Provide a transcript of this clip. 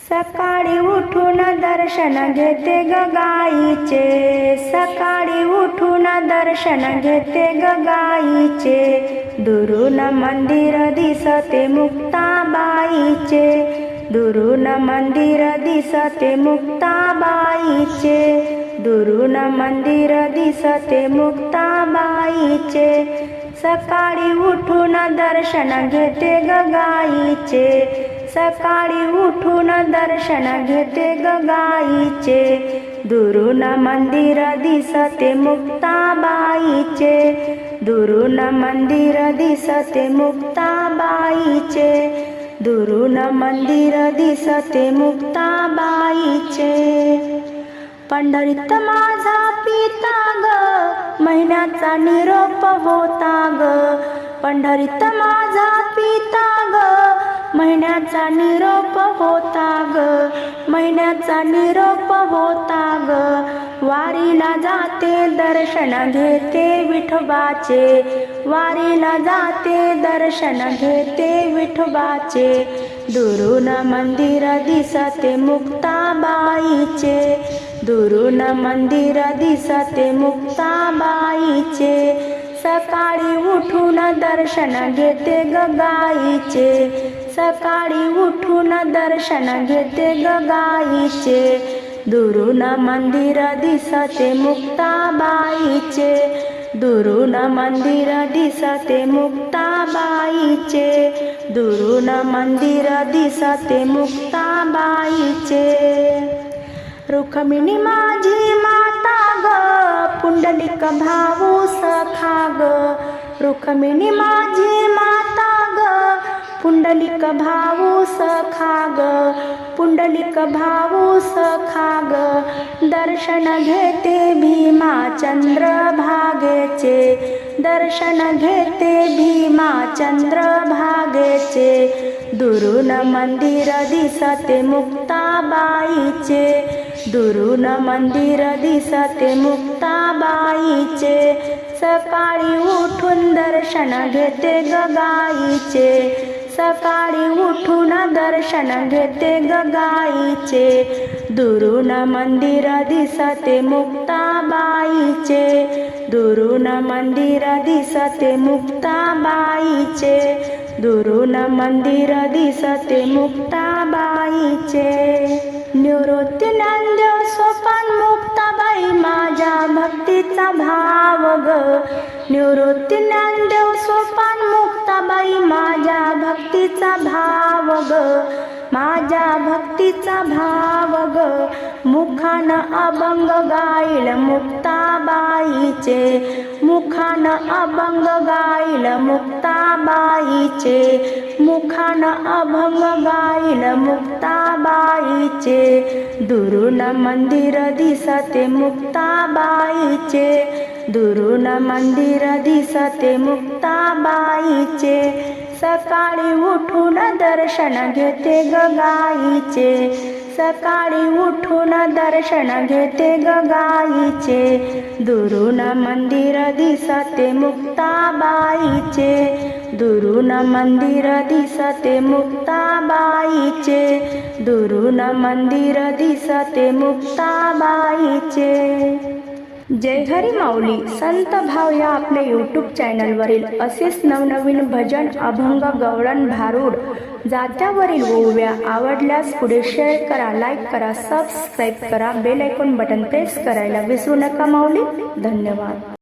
सकाळी उठून दर्शन घेते ग गाईचे, सकाळी उठून दर्शन घेते ग गाईचे, दुरून मंदिर दिसते मुक्ताबाईचे, दुरून मंदिर दिसते मुक्ताबाईचे, दुरून मंदिर दिसते मुक्ताबाईचे, सकाळी उठून दर्शन घेते ग गाईचे, सकाळी उठून दर्शन घेते ग गाईचे, दुरून मंदिर दिसते मुक्ताबाईचे, दुरून मंदिर दिसते मुक्ताबाईचे, दुरून मंदिर दिसते मुक्ताबाईचे. पंढरीत माझा पिता ग, महिन्याचा निरोप होता ग, पंढरीत माझा पिता ग, महिन्याचा निरोप होता ग, महिन्याचा निरोप होता ग, वारीला जाते दर्शन घेते विठोबाचे, वारीला जाते दर्शन घेते विठोबाचे, दुरून मंदिर दिसते मुक्ताबाईचे, दुरून मंदिर दिसते मुक्ताबाईचे, सकाळी उठून दर्शन घेते ग गाईचे, सकाळी उठून दर्शन घेते ग गाईचे, दुरून मंदिर दिसते मुक्ताबाईचे, दुरून मंदिर दिसते मुक्ताबाईचे, दुरून मंदिर दिसते मुक्ताबाईचे. रुक्मिणी माझी माता ग, पुंडलिक भाऊ सखा ग, रुक्मिणी माझी माता ग, पुंडलिक भाऊ सखा ग, पुंडलिक भाऊ सखा ग, दर्शन घेते भीमा चंद्रभागेचे, दर्शन घेते भीमा चंद्रभागेचे, दुरून मंदिर दिसते मुक्ताबाईचे, दुरून मंदिर दिसते मुक्ताबाईचे, सकाळी उठून दर्शन घेते ग गाईचे, सकाळी उठून दर्शन घेते ग गाईचे, दुरून मंदिर दिसते मुक्ताबाईचे, दुरून मंदिर दिसते मुक्ताबाईचे, दुरून मंदिर दिसते मुक्ताबाईचे. निवृत्ती ज्ञानदेव सोपान मुक्ताबाई माझ्या भक्तीचा भाव ग, निवृत्ती ज्ञानदेव सोपान मुक्ताबाई माझ्या भक्तीचा भाव ग, माझ्या भक्तीचा भाव ग, मुखान अभंग गाईल मुक्ताबाईचे, मुखान अभंग गाईल मुक्ताबाईचे, मुखान अभंग गाईल मुक्ताबाईचे, दुरून मंदिर दिसते मुक्ताबाईचे, दुरून मंदिर दिसते मुक्ताबाईचे, सकाळी उठून दर्शन घेते ग गाईचे, सकाळी उठून दर्शन घेते ग गाईचे, दुरून मंदिर दिसते मुक्ताबाईचे, दुरून मंदिर दिसते मुक्ताबाईचे, दुरून मंदिर दिसते मुक्ताबाईचे. जय हरी माऊली संत भाव या आपल्या यूट्यूब चॅनलवरील असेच नवनवीन भजन अभंग गवळण भारूड जात्यावरील ओव्या आवडल्यास पुढे शेअर करा, लाईक करा, सबस्क्राईब करा, बेल आयकॉन बटन प्रेस करायला विसरू नका माऊली. धन्यवाद.